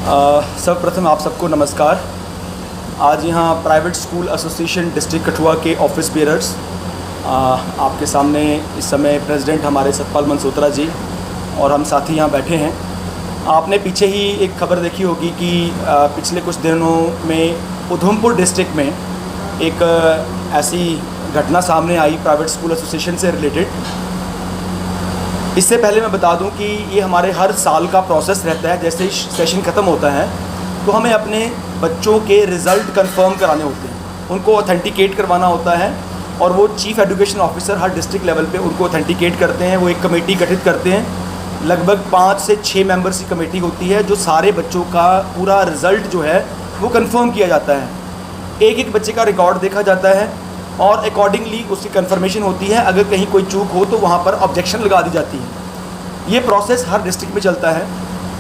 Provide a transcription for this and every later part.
सर्वप्रथम आप सबको नमस्कार। आज यहाँ private school association district Kathua के ऑफिस बेयरर्स आपके सामने इस समय प्रेसिडेंट हमारे सतपाल मनसोत्रा जी और हम साथी यहाँ बैठे हैं। आपने पीछे ही एक खबर देखी होगी कि पिछले कुछ दिनों में उधमपुर डिस्ट्रिक्ट में एक ऐसी घटना सामने आई प्राइवेट स्कूल एसोसिएशन से रिलेटेड। इससे पहले मैं बता दूं कि ये हमारे हर साल का प्रोसेस रहता है। जैसे ही सेशन ख़त्म होता है तो हमें अपने बच्चों के रिज़ल्ट कंफर्म कराने होते हैं, उनको ऑथेंटिकेट करवाना होता है और वो चीफ़ एजुकेशन ऑफिसर हर डिस्ट्रिक्ट लेवल पे उनको ऑथेंटिकेट करते हैं। वो एक कमेटी गठित करते हैं, लगभग 5 से 6 मेंबर्स की कमेटी होती है जो सारे बच्चों का पूरा रिज़ल्ट जो है वो कंफर्म किया जाता है। एक एक बच्चे का रिकॉर्ड देखा जाता है और अकॉर्डिंगली उसकी कंफर्मेशन होती है। अगर कहीं कोई चूक हो तो वहाँ पर ऑब्जेक्शन लगा दी जाती है। ये प्रोसेस हर डिस्ट्रिक्ट में चलता है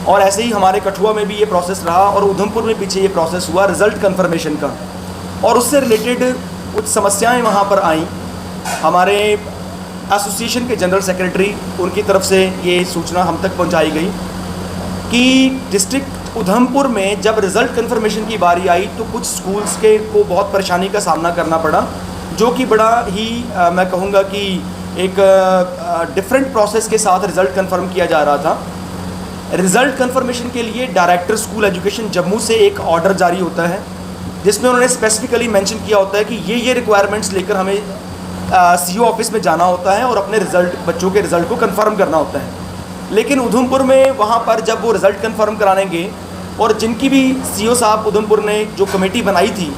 और ऐसे ही हमारे कठुआ में भी ये प्रोसेस रहा और उधमपुर में पीछे ये प्रोसेस हुआ रिज़ल्ट कंफर्मेशन का। और उससे रिलेटेड कुछ समस्याएं वहाँ पर आईं। हमारे एसोसिएशन के जनरल सेक्रेटरी उनकी तरफ से ये सूचना हम तक पहुँचाई गई कि डिस्ट्रिक्ट उधमपुर में जब रिज़ल्ट कंफर्मेशन की बारी आई तो कुछ स्कूल्स के को बहुत परेशानी का सामना करना पड़ा, जो कि बड़ा ही मैं कहूँगा कि एक डिफरेंट प्रोसेस के साथ रिज़ल्ट कंफर्म किया जा रहा था। रिज़ल्ट कंफर्मेशन के लिए डायरेक्टर स्कूल एजुकेशन जम्मू से एक ऑर्डर जारी होता है जिसमें उन्होंने स्पेसिफिकली मेंशन किया होता है कि ये रिक्वायरमेंट्स लेकर हमें सीओ ऑफिस में जाना होता है और अपने बच्चों के रिज़ल्ट को कंफर्म करना होता है। लेकिन उधमपुर में वहाँ पर जब वो रिज़ल्ट कंफर्म कराने गए और जिनकी भी सीओ साहब उधमपुर ने जो कमेटी बनाई थी,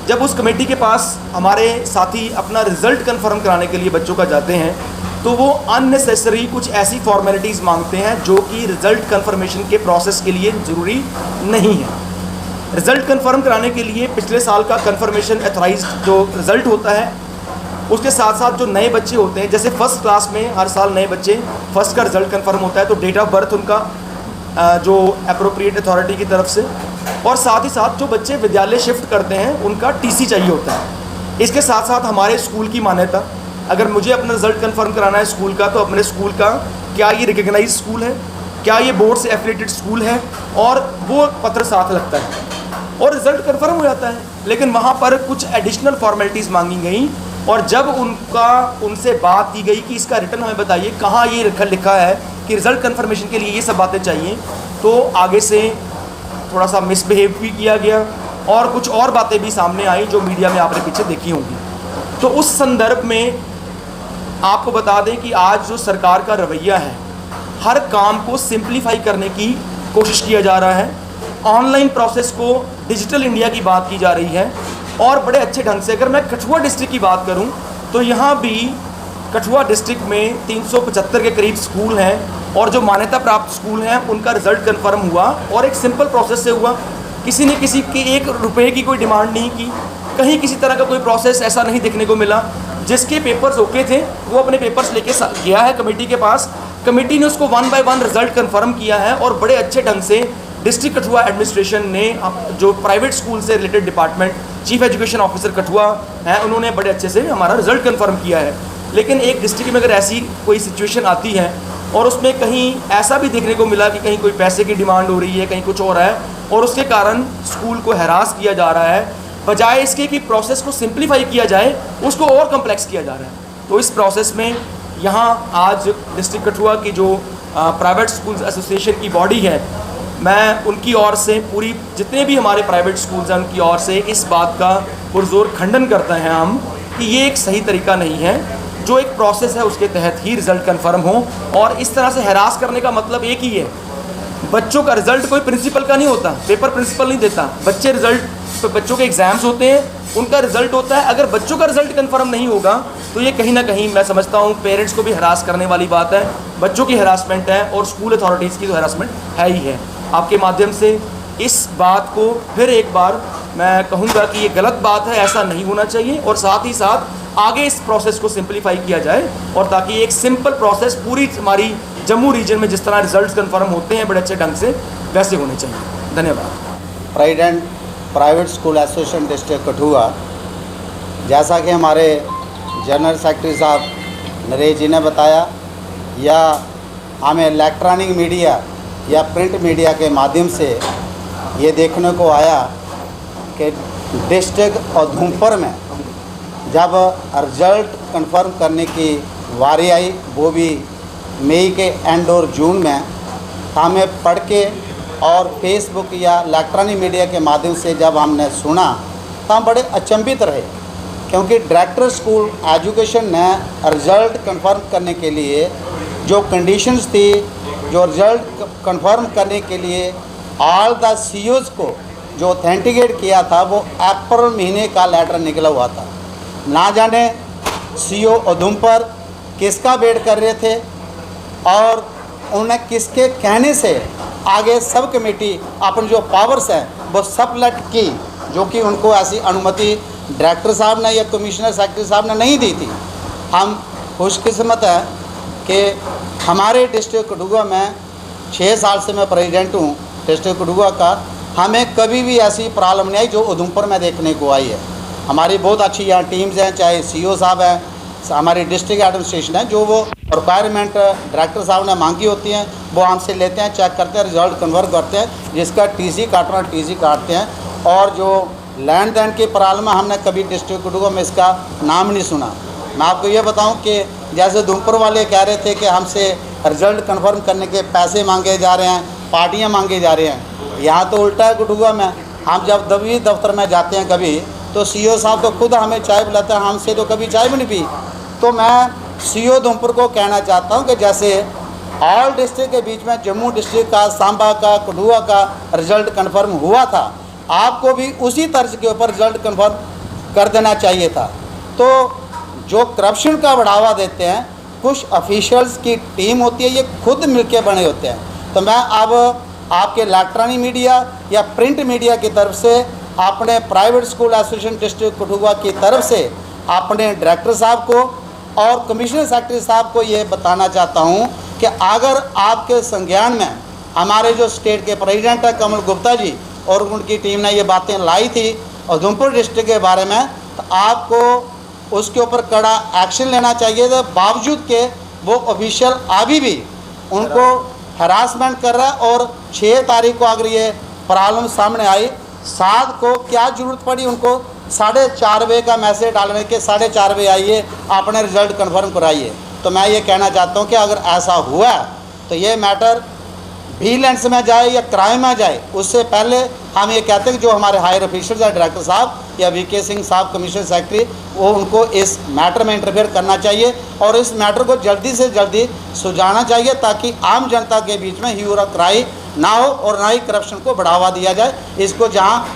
जब उस कमेटी के पास हमारे साथी अपना रिज़ल्ट कंफर्म कराने के लिए बच्चों का जाते हैं तो वो अननेसेसरी कुछ ऐसी फॉर्मेलिटीज़ मांगते हैं जो कि रिज़ल्ट कंफर्मेशन के प्रोसेस के लिए ज़रूरी नहीं है। रिज़ल्ट कंफर्म कराने के लिए पिछले साल का कंफर्मेशन एथराइज्ड जो रिज़ल्ट होता है उसके साथ साथ जो नए बच्चे होते हैं, जैसे फर्स्ट क्लास में हर साल नए बच्चे फर्स्ट का रिज़ल्ट कंफर्म होता है तो डेट ऑफ बर्थ उनका जो अप्रोप्रिएट अथॉरिटी की तरफ से, और साथ ही साथ जो बच्चे विद्यालय शिफ्ट करते हैं उनका टीसी चाहिए होता है। इसके साथ साथ हमारे स्कूल की मान्यता, अगर मुझे अपना रिज़ल्ट कंफर्म कराना है स्कूल का तो अपने स्कूल का क्या ये रिकग्नाइज स्कूल है, क्या ये बोर्ड से एफिलिएटेड स्कूल है, और वो पत्र साथ लगता है और रिज़ल्ट कंफर्म हो जाता है। लेकिन वहाँ पर कुछ एडिशनल फॉर्मेलिटीज़ मांगी गई और जब उनसे बात की गई कि इसका रिटर्न हमें बताइए कहाँ ये लिखा है कि रिज़ल्ट कंफर्मेशन के लिए ये सब बातें चाहिए, तो आगे से थोड़ा सा मिसबिहेव भी किया गया और कुछ और बातें भी सामने आई जो मीडिया में आपने पीछे देखी होंगी। तो उस संदर्भ में आपको बता दें कि आज जो सरकार का रवैया है, हर काम को सिंप्लीफाई करने की कोशिश किया जा रहा है। ऑनलाइन प्रोसेस को डिजिटल इंडिया की बात की जा रही है और बड़े अच्छे ढंग से। अगर मैं कठुआ डिस्ट्रिक्ट की बात करूं तो यहाँ भी कठुआ डिस्ट्रिक्ट में 375 के करीब स्कूल हैं और जो मान्यता प्राप्त स्कूल हैं उनका रिज़ल्ट कंफर्म हुआ और एक सिंपल प्रोसेस से हुआ। किसी ने किसी के 1 रुपये की कोई डिमांड नहीं की, कहीं किसी तरह का कोई प्रोसेस ऐसा नहीं देखने को मिला। जिसके पेपर्स ओके थे वो अपने पेपर्स लेके गया है कमेटी के पास, कमेटी ने उसको 1 बाय 1 रिज़ल्ट कंफर्म किया है और बड़े अच्छे ढंग से डिस्ट्रिक्ट कठुआ एडमिनिस्ट्रेशन ने जो प्राइवेट स्कूल से related department chief education officer Kathua है उन्होंने बड़े अच्छे से हमारा रिज़ल्ट कंफर्म किया है। लेकिन एक डिस्ट्रिक्ट में अगर ऐसी कोई सिचुएशन आती है और उसमें कहीं ऐसा भी देखने को मिला कि कहीं कोई पैसे की डिमांड हो रही है, कहीं कुछ हो रहा है और उसके कारण स्कूल को हैरास किया जा रहा है, बजाय इसके कि प्रोसेस को सिंप्लीफाई किया जाए उसको और कम्प्लेक्स किया जा रहा है। तो इस प्रोसेस में यहाँ आज डिस्ट्रिक्ट कठुआ की जो प्राइवेट स्कूल्स एसोसिएशन की बॉडी है, मैं उनकी ओर से पूरी जितने भी हमारे प्राइवेट स्कूल्स हैं उनकी ओर से इस बात का पुरजोर खंडन करते हैं हम कि ये एक सही तरीका नहीं है। जो एक प्रोसेस है उसके तहत ही रिज़ल्ट कंफर्म हो और इस तरह से हैरास करने का मतलब एक ही है, बच्चों का रिज़ल्ट कोई प्रिंसिपल का नहीं होता, पेपर प्रिंसिपल नहीं देता, बच्चों के एग्ज़ाम्स होते हैं, उनका रिज़ल्ट होता है। अगर बच्चों का रिज़ल्ट कंफर्म नहीं होगा तो ये कहीं ना कहीं मैं समझता हूँ पेरेंट्स को भी हरास करने वाली बात है, बच्चों की हरासमेंट है और स्कूल अथॉरिटीज़ की तो हरासमेंट है ही है। आपके माध्यम से इस बात को फिर एक बार मैं कहूँगा कि ये गलत बात है, ऐसा नहीं होना चाहिए और साथ ही साथ आगे इस प्रोसेस को सिंप्लीफाई किया जाए और ताकि एक सिंपल प्रोसेस पूरी हमारी जम्मू रीजन में जिस तरह रिजल्ट्स कंफर्म होते हैं बड़े अच्छे ढंग से वैसे होने चाहिए। धन्यवाद। President private school association district Kathua, जैसा कि हमारे जनरल सेक्रेटरी साहब नरेश जी ने बताया, या हमें इलेक्ट्रॉनिक मीडिया या प्रिंट मीडिया के माध्यम से ये देखने को आया कि डिस्ट्रिक्ट उधमपुर में जब रिजल्ट कंफर्म करने की बारी आई, वो भी मई के एंड और जून में, हमें पढ़ के और फेसबुक या इलेक्ट्रॉनिक मीडिया के माध्यम से जब हमने सुना तो हम बड़े अचंभित रहे, क्योंकि डायरेक्टर स्कूल एजुकेशन ने रिज़ल्ट कंफर्म करने के लिए जो कंडीशंस थी, जो रिज़ल्ट कंफर्म करने के लिए ऑल द सीईओज़ को जो ऑथेंटिकेट किया था, वो अप्रैल महीने का लेटर निकला हुआ था। ना जाने सीईओ उधमपुर किसका वेट कर रहे थे और उन्हें किसके कहने से आगे सब कमेटी अपनी जो पावर्स हैं वो सबलेट की, जो कि उनको ऐसी अनुमति डायरेक्टर साहब ने या कमिश्नर सेक्रेटरी साहब ने नहीं दी थी। हम खुशकिस्मत हैं कि हमारे डिस्ट्रिक्ट कठुआ में 6 साल से मैं प्रेसिडेंट हूँ डिस्ट्रिक्ट कठुआ का, हमें कभी भी ऐसी प्रॉब्लम नहीं आई जो उधमपुर में देखने को आई है। हमारी बहुत अच्छी यहाँ टीम्स हैं, चाहे सीईओ साहब हैं, हमारी डिस्ट्रिक्ट एडमिनिस्ट्रेशन है, जो वो रिक्वायरमेंट डायरेक्टर साहब ने मांगी होती हैं वो हमसे लेते हैं, चेक करते हैं, रिजल्ट कन्वर्ट करते हैं, जिसका टीसी काटना टीसी काटते हैं। और जो लैंड देन की प्रॉब्लम हमने कभी डिस्ट्रिक्ट कठुआ में इसका नाम नहीं सुना। मैं आपको ये बताऊं कि जैसे उधमपुर वाले कह रहे थे कि हमसे रिजल्ट कन्फर्म करने के पैसे मांगे जा रहे हैं, पार्टियाँ मांगे जा रहे हैं, यहाँ तो उल्टा है कठुआ में। हम जब दबी दफ्तर में जाते हैं कभी, तो सीईओ साहब तो खुद हमें चाय बुलाते हैं, हमसे तो कभी चाय भी नहीं पी। तो मैं सीईओ उधमपुर को कहना चाहता हूं कि जैसे ऑल डिस्ट्रिक्ट के बीच में जम्मू डिस्ट्रिक्ट का, सांबा का, कठुआ का रिजल्ट कन्फर्म हुआ था, आपको भी उसी तर्ज के ऊपर रिजल्ट कन्फर्म कर देना चाहिए था। तो जो करप्शन का बढ़ावा देते हैं, कुछ ऑफिशियल्स की टीम होती है, ये खुद मिलके बने होते हैं। तो मैं अब आपके इलेक्ट्रॉनिक मीडिया या प्रिंट मीडिया की तरफ से अपने private school association district Kathua की तरफ से अपने डायरेक्टर साहब को और कमिश्नर सेक्रेटरी साहब को ये बताना चाहता हूँ कि अगर आपके संज्ञान में हमारे जो स्टेट के प्रेसिडेंट है कमल गुप्ता जी और उनकी टीम ने ये बातें लाई थी उधमपुर डिस्ट्रिक्ट के बारे में, तो आपको उसके ऊपर कड़ा एक्शन लेना चाहिए था। बावजूद के वो ऑफिशियल अभी भी उनको हरासमेंट कर रहा है। और 6 तारीख को अगर ये प्रॉब्लम सामने आई, 7 को क्या ज़रूरत पड़ी उनको 4:30 बजे का मैसेज डालने के, 4:30 बजे आइए अपने रिजल्ट कन्फर्म कराइए। तो मैं ये कहना चाहता हूँ कि अगर ऐसा हुआ तो ये मैटर विजिलेंस में जाए या क्राइम में जाए, उससे पहले हम ये कहते हैं कि जो हमारे हायर ऑफिसर्स हैं, डायरेक्टर साहब या वीके सिंह साहब कमिश्नर सेक्रेटरी, वो उनको इस मैटर में इंटरफेयर करना चाहिए और इस मैटर को जल्दी से जल्दी सुलझाना चाहिए, ताकि आम जनता के बीच में ह्यू और क्राई ना हो और ना ही करप्शन को बढ़ावा दिया जाए। इसको जहाँ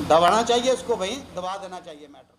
दबाना चाहिए, उसको वहीं दबा देना चाहिए मैटर।